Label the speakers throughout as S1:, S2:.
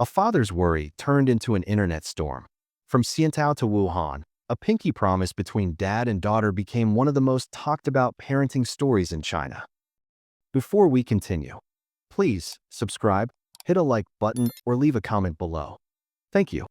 S1: A father's worry turned into an internet storm. From Xiantao to Wuhan, a pinky promise between dad and daughter became one of the most talked about parenting stories in China. Before we continue, please subscribe, hit a like button, or leave a comment below. Thank you.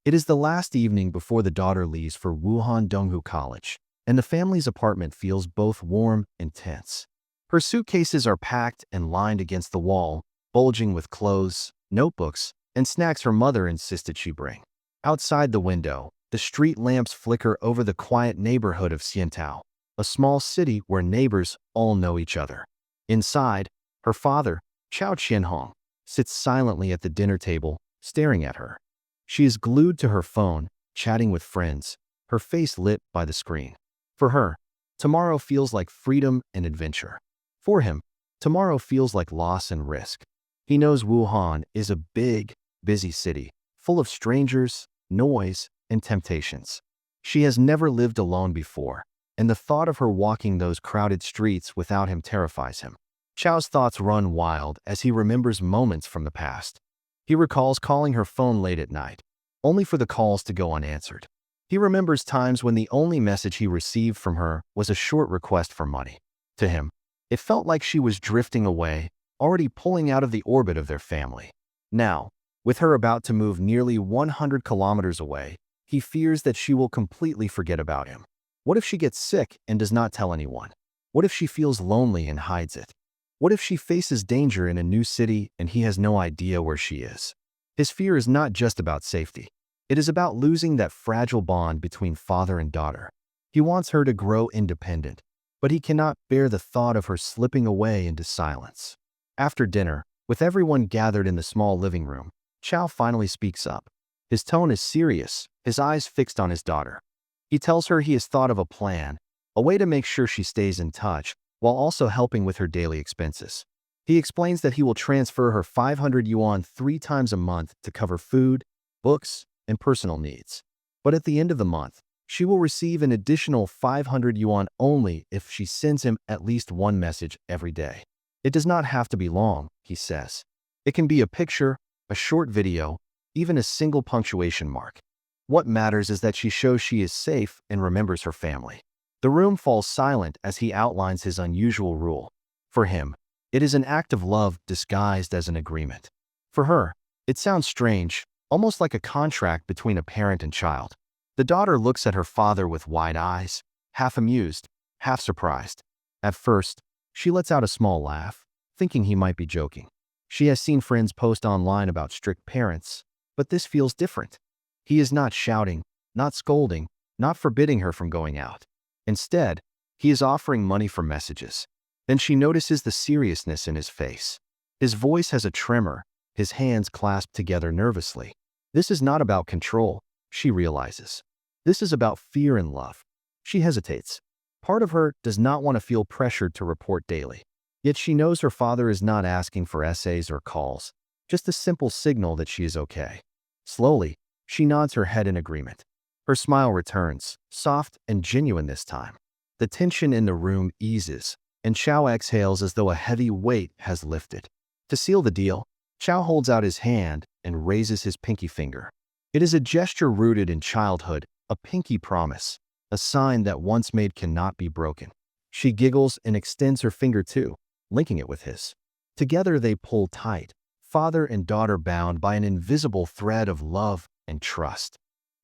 S1: It is the last evening before the daughter leaves for Wuhan Donghu College, and the family's apartment feels both warm and tense. Her suitcases are packed and lined against the wall, bulging with clothes, notebooks, and snacks her mother insisted she bring. Outside the window, the street lamps flicker over the quiet neighborhood of Xiantao, a small city where neighbors all know each other. Inside, her father, Chao Qianhong, sits silently at the dinner table, staring at her. She is glued to her phone, chatting with friends, her face lit by the screen. For her, tomorrow feels like freedom and adventure. For him, tomorrow feels like loss and risk. He knows Wuhan is a big, busy city, full of strangers, noise, and temptations. She has never lived alone before, and the thought of her walking those crowded streets without him terrifies him. Chao's thoughts run wild as he remembers moments from the past. He recalls calling her phone late at night, only for the calls to go unanswered. He remembers times when the only message he received from her was a short request for money. To him, it felt like she was drifting away, already pulling out of the orbit of their family. Now, with her about to move nearly 100 kilometers away, he fears that she will completely forget about him. What if she gets sick and does not tell anyone? What if she feels lonely and hides it? What if she faces danger in a new city and he has no idea where she is? His fear is not just about safety. It is about losing that fragile bond between father and daughter. He wants her to grow independent, but he cannot bear the thought of her slipping away into silence. After dinner, with everyone gathered in the small living room, Chao finally speaks up. His tone is serious, his eyes fixed on his daughter. He tells her he has thought of a plan, a way to make sure she stays in touch, while also helping with her daily expenses. He explains that he will transfer her 500 yuan 3 times a month to cover food, books, and personal needs. But at the end of the month, she will receive an additional 500 yuan only if she sends him at least one message every day. It does not have to be long, he says. It can be a picture, a short video, even a single punctuation mark. What matters is that she shows she is safe and remembers her family. The room falls silent as he outlines his unusual rule. For him, it is an act of love disguised as an agreement. For her, it sounds strange, almost like a contract between a parent and child. The daughter looks at her father with wide eyes, half amused, half surprised. At first, she lets out a small laugh, thinking he might be joking. She has seen friends post online about strict parents, but this feels different. He is not shouting, not scolding, not forbidding her from going out. Instead, he is offering money for messages. Then she notices the seriousness in his face. His voice has a tremor, his hands clasped together nervously. This is not about control, she realizes. This is about fear and love. She hesitates. Part of her does not want to feel pressured to report daily. Yet she knows her father is not asking for essays or calls, just a simple signal that she is okay. Slowly, she nods her head in agreement. Her smile returns, soft and genuine this time. The tension in the room eases, and Chao exhales as though a heavy weight has lifted. To seal the deal, Chao holds out his hand and raises his pinky finger. It is a gesture rooted in childhood, a pinky promise, a sign that once made cannot be broken. She giggles and extends her finger too, linking it with his. Together they pull tight, father and daughter bound by an invisible thread of love and trust.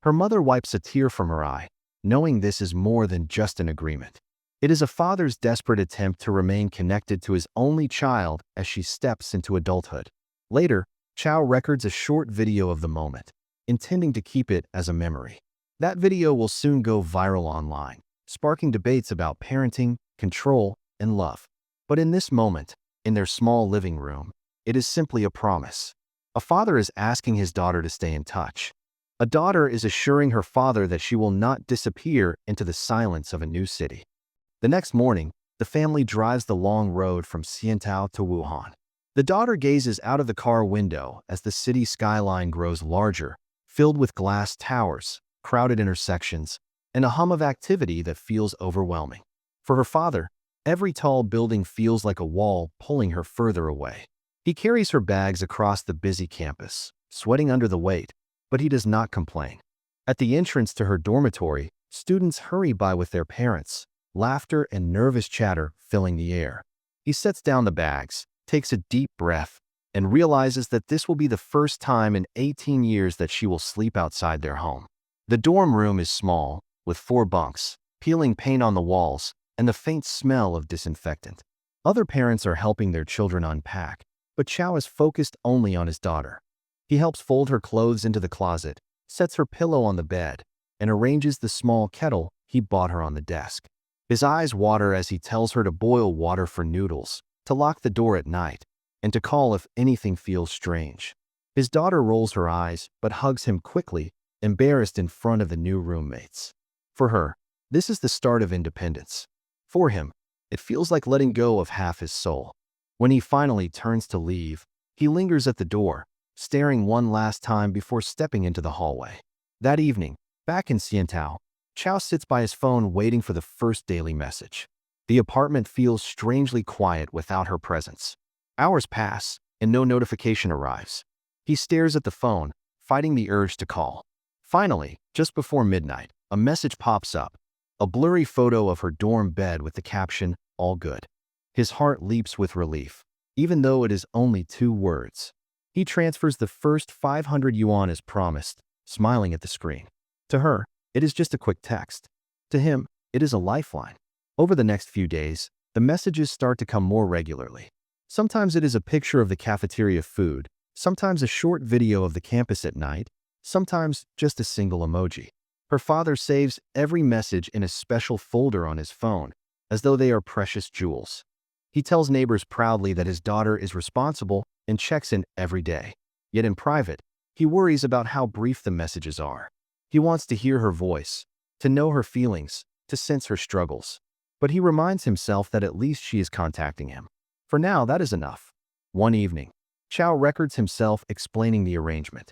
S1: Her mother wipes a tear from her eye, knowing this is more than just an agreement. It is a father's desperate attempt to remain connected to his only child as she steps into adulthood. Later, Chao records a short video of the moment, intending to keep it as a memory. That video will soon go viral online, sparking debates about parenting, control, and love. But in this moment, in their small living room, it is simply a promise. A father is asking his daughter to stay in touch. A daughter is assuring her father that she will not disappear into the silence of a new city. The next morning, the family drives the long road from Xiantao to Wuhan. The daughter gazes out of the car window as the city skyline grows larger, filled with glass towers, crowded intersections, and a hum of activity that feels overwhelming. For her father, every tall building feels like a wall pulling her further away. He carries her bags across the busy campus, sweating under the weight, but he does not complain. At the entrance to her dormitory, students hurry by with their parents, laughter and nervous chatter filling the air. He sets down the bags, takes a deep breath, and realizes that this will be the first time in 18 years that she will sleep outside their home. The dorm room is small, with 4 bunks, peeling paint on the walls, and the faint smell of disinfectant. Other parents are helping their children unpack, but Chow is focused only on his daughter. He helps fold her clothes into the closet, sets her pillow on the bed, and arranges the small kettle he bought her on the desk. His eyes water as he tells her to boil water for noodles, to lock the door at night, and to call if anything feels strange. His daughter rolls her eyes but hugs him quickly, embarrassed in front of the new roommates. For her, this is the start of independence. For him, it feels like letting go of half his soul. When he finally turns to leave, he lingers at the door, staring one last time before stepping into the hallway. That evening, back in Xiantao, Chow sits by his phone waiting for the first daily message. The apartment feels strangely quiet without her presence. Hours pass, and no notification arrives. He stares at the phone, fighting the urge to call. Finally, just before midnight, a message pops up. A blurry photo of her dorm bed with the caption, "All good." His heart leaps with relief, even though it is only 2 words. He transfers the first 500 yuan as promised, smiling at the screen. To her, it is just a quick text. To him, it is a lifeline. Over the next few days, the messages start to come more regularly. Sometimes it is a picture of the cafeteria food, sometimes a short video of the campus at night, sometimes just a single emoji. Her father saves every message in a special folder on his phone, as though they are precious jewels. He tells neighbors proudly that his daughter is responsible and checks in every day. Yet in private, he worries about how brief the messages are. He wants to hear her voice, to know her feelings, to sense her struggles. But he reminds himself that at least she is contacting him. For now, that is enough. One evening, Chow records himself explaining the arrangement.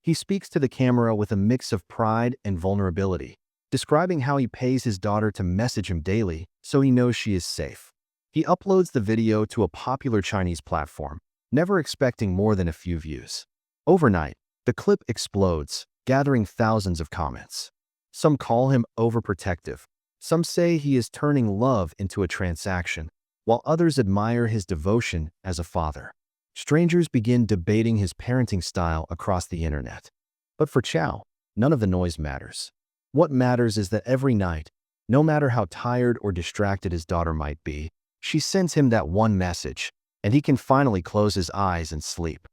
S1: He speaks to the camera with a mix of pride and vulnerability, describing how he pays his daughter to message him daily so he knows she is safe. He uploads the video to a popular Chinese platform, never expecting more than a few views. Overnight, the clip explodes, gathering thousands of comments. Some call him overprotective. Some say he is turning love into a transaction, while others admire his devotion as a father. Strangers begin debating his parenting style across the internet. But for Chow, none of the noise matters. What matters is that every night, no matter how tired or distracted his daughter might be, she sends him that one message, and he can finally close his eyes and sleep.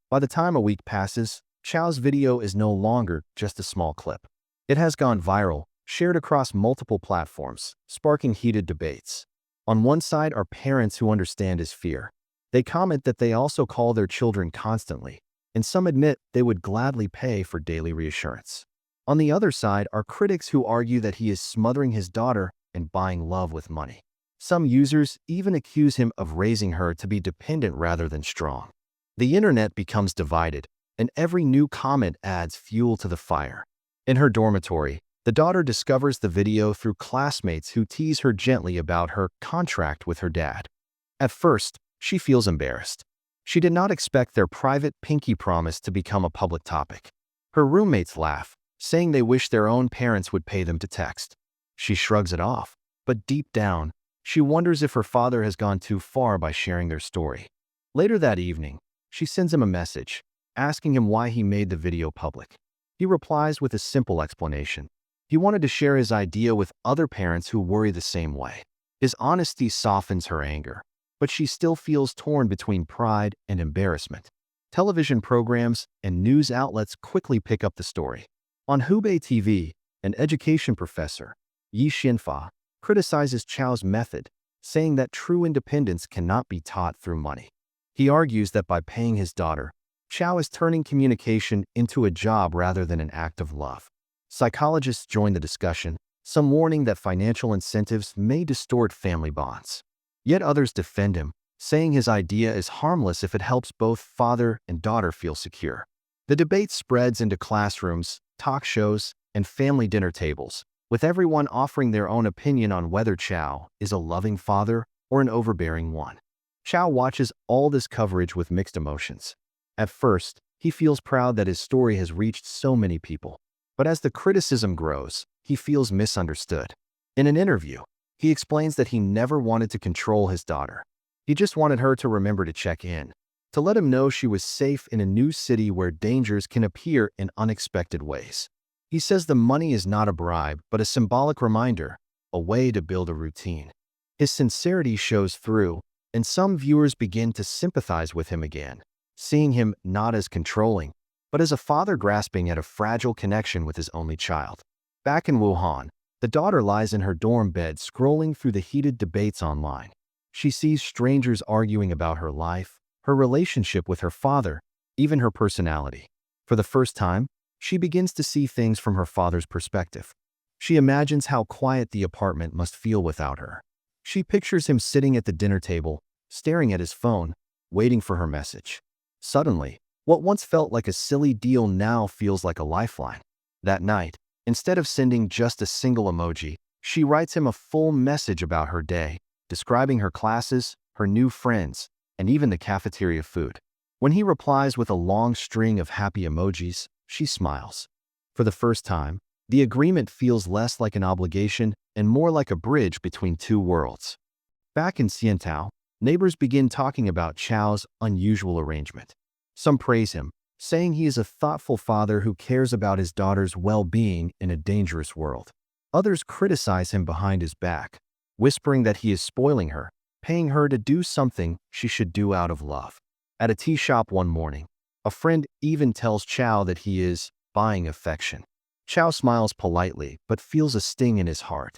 S1: By the time a week passes, Chow's video is no longer just a small clip. It has gone viral, shared across multiple platforms, sparking heated debates. On one side are parents who understand his fear. They comment that they also call their children constantly, and some admit they would gladly pay for daily reassurance. On the other side are critics who argue that he is smothering his daughter and buying love with money. Some users even accuse him of raising her to be dependent rather than strong. The internet becomes divided, and every new comment adds fuel to the fire. In her dormitory, the daughter discovers the video through classmates who tease her gently about her contract with her dad. At first, she feels embarrassed. She did not expect their private pinky promise to become a public topic. Her roommates laugh, saying they wish their own parents would pay them to text. She shrugs it off, but deep down, she wonders if her father has gone too far by sharing their story. Later that evening, she sends him a message, asking him why he made the video public. He replies with a simple explanation. He wanted to share his idea with other parents who worry the same way. His honesty softens her anger, but she still feels torn between pride and embarrassment. Television programs and news outlets quickly pick up the story. On Hubei TV, an education professor, Yi Xinfa, criticizes Chow's method, saying that true independence cannot be taught through money. He argues that by paying his daughter, Chow is turning communication into a job rather than an act of love. Psychologists join the discussion, some warning that financial incentives may distort family bonds. Yet others defend him, saying his idea is harmless if it helps both father and daughter feel secure. The debate spreads into classrooms, talk shows, and family dinner tables, with everyone offering their own opinion on whether Chow is a loving father or an overbearing one. Chow watches all this coverage with mixed emotions. At first, He feels proud that his story has reached so many people. But as the criticism grows, he feels misunderstood. In an interview, he explains that he never wanted to control his daughter. He just wanted her to remember to check in, to let him know she was safe in a new city where dangers can appear in unexpected ways. He says the money is not a bribe, but a symbolic reminder, a way to build a routine. His sincerity shows through, and some viewers begin to sympathize with him again, seeing him not as controlling, but as a father grasping at a fragile connection with his only child. Back in Wuhan, the daughter lies in her dorm bed scrolling through the heated debates online. She sees strangers arguing about her life, her relationship with her father, even her personality. For the first time, she begins to see things from her father's perspective. She imagines how quiet the apartment must feel without her. She pictures him sitting at the dinner table, staring at his phone, waiting for her message. Suddenly, what once felt like a silly deal now feels like a lifeline. That night, instead of sending just a single emoji, she writes him a full message about her day, describing her classes, her new friends, and even the cafeteria food. When he replies with a long string of happy emojis, she smiles. For the first time, the agreement feels less like an obligation and more like a bridge between two worlds. Back in Xiantao, neighbors begin talking about Chao's unusual arrangement. Some praise him, saying he is a thoughtful father who cares about his daughter's well-being in a dangerous world. Others criticize him behind his back, whispering that he is spoiling her, paying her to do something she should do out of love. At a tea shop one morning, a friend even tells Chao that he is buying affection. Chao smiles politely but feels a sting in his heart.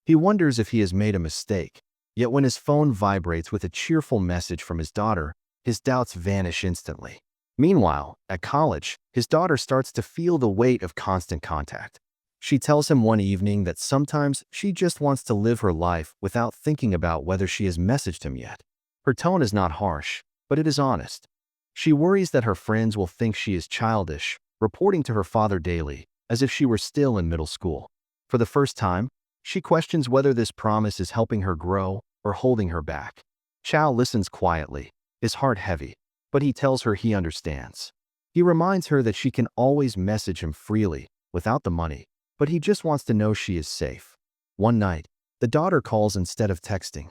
S1: He wonders if he has made a mistake, yet when his phone vibrates with a cheerful message from his daughter, his doubts vanish instantly. Meanwhile, at college, his daughter starts to feel the weight of constant contact. She tells him one evening that sometimes she just wants to live her life without thinking about whether she has messaged him yet. Her tone is not harsh, but it is honest. She worries that her friends will think she is childish, reporting to her father daily, as if she were still in middle school. For the first time, she questions whether this promise is helping her grow or holding her back. Chao listens quietly, his heart heavy, but he tells her he understands. He reminds her that she can always message him freely, without the money, but he just wants to know she is safe. One night, the daughter calls instead of texting.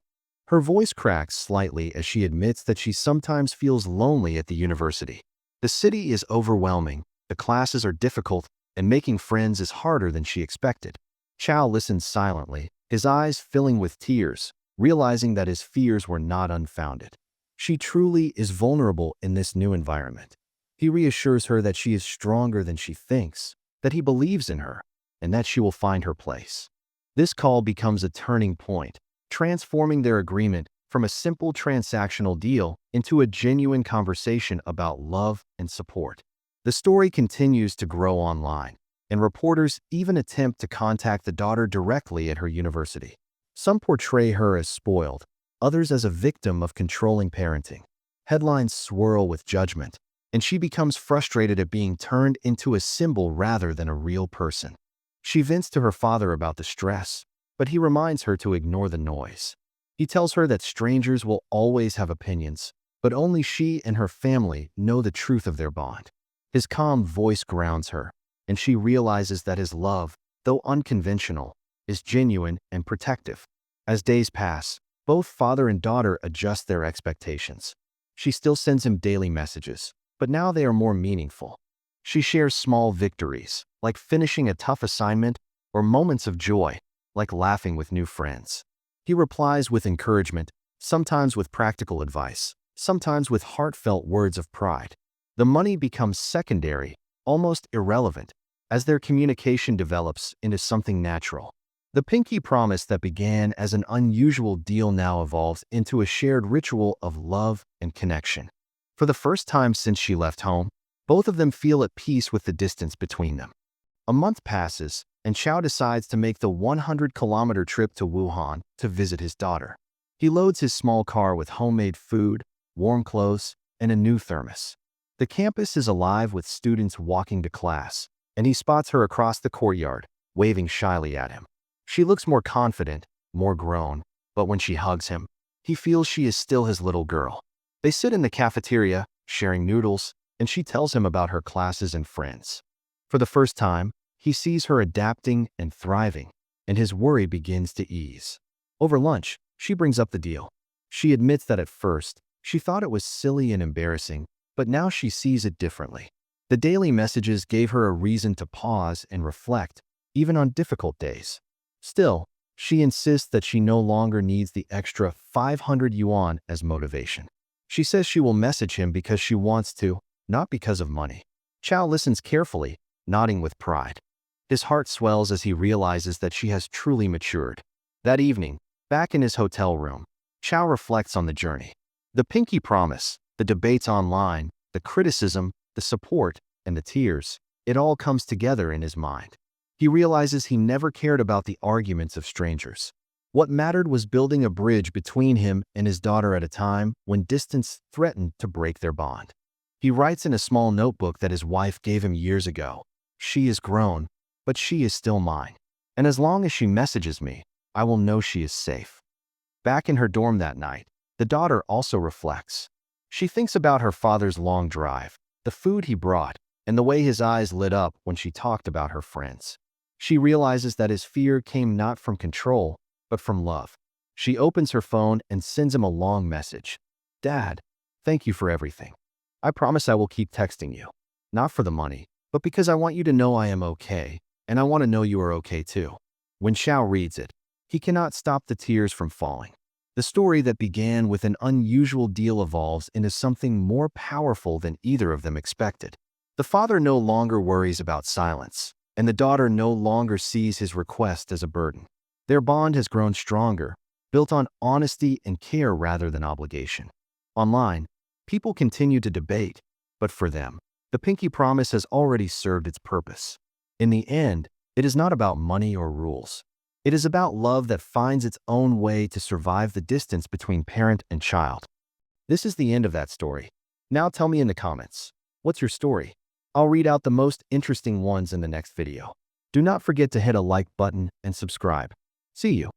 S1: Her voice cracks slightly as she admits that she sometimes feels lonely at the university. The city is overwhelming, the classes are difficult, and making friends is harder than she expected. Chao listens silently, his eyes filling with tears, realizing that his fears were not unfounded. She truly is vulnerable in this new environment. He reassures her that she is stronger than she thinks, that he believes in her, and that she will find her place. This call becomes a turning point, transforming their agreement from a simple transactional deal into a genuine conversation about love and support. The story continues to grow online, and reporters even attempt to contact the daughter directly at her university. Some portray her as spoiled, others as a victim of controlling parenting. Headlines swirl with judgment, and she becomes frustrated at being turned into a symbol rather than a real person. She vents to her father about the stress, but he reminds her to ignore the noise. He tells her that strangers will always have opinions, but only she and her family know the truth of their bond. His calm voice grounds her, and she realizes that his love, though unconventional, is genuine and protective. As days pass, both father and daughter adjust their expectations. She still sends him daily messages, but now they are more meaningful. She shares small victories, like finishing a tough assignment, or moments of joy, like laughing with new friends. He replies with encouragement, sometimes with practical advice, sometimes with heartfelt words of pride. The money becomes secondary, almost irrelevant, as their communication develops into something natural. The pinky promise that began as an unusual deal now evolves into a shared ritual of love and connection. For the first time since she left home, both of them feel at peace with the distance between them. A month passes, and Chao decides to make the 100-kilometer trip to Wuhan to visit his daughter. He loads his small car with homemade food, warm clothes, and a new thermos. The campus is alive with students walking to class, and he spots her across the courtyard, waving shyly at him. She looks more confident, more grown, but when she hugs him, he feels she is still his little girl. They sit in the cafeteria, sharing noodles, and she tells him about her classes and friends. For the first time, he sees her adapting and thriving, and his worry begins to ease. Over lunch, she brings up the deal. She admits that at first, she thought it was silly and embarrassing, but now she sees it differently. The daily messages gave her a reason to pause and reflect, even on difficult days. Still, she insists that she no longer needs the extra 500 yuan as motivation. She says she will message him because she wants to, not because of money. Chow listens carefully, nodding with pride. His heart swells as he realizes that she has truly matured. That evening, back in his hotel room, Chow reflects on the journey. The pinky promise, the debates online, the criticism, the support, and the tears, it all comes together in his mind. He realizes he never cared about the arguments of strangers. What mattered was building a bridge between him and his daughter at a time when distance threatened to break their bond. He writes in a small notebook that his wife gave him years ago, "She is grown, but she is still mine. And as long as she messages me, I will know she is safe." Back in her dorm that night, the daughter also reflects. She thinks about her father's long drive, the food he brought, and the way his eyes lit up when she talked about her friends. She realizes that his fear came not from control, but from love. She opens her phone and sends him a long message. "Dad, thank you for everything. I promise I will keep texting you. Not for the money, but because I want you to know I am okay, and I want to know you are okay too." When Xiao reads it, he cannot stop the tears from falling. The story that began with an unusual deal evolves into something more powerful than either of them expected. The father no longer worries about silence, and the daughter no longer sees his request as a burden. Their bond has grown stronger, built on honesty and care rather than obligation. Online, people continue to debate, but for them, the pinky promise has already served its purpose. In the end, it is not about money or rules. It is about love that finds its own way to survive the distance between parent and child. This is the end of that story. Now tell me in the comments, what's your story? I'll read out the most interesting ones in the next video. Do not forget to hit a like button and subscribe. See you.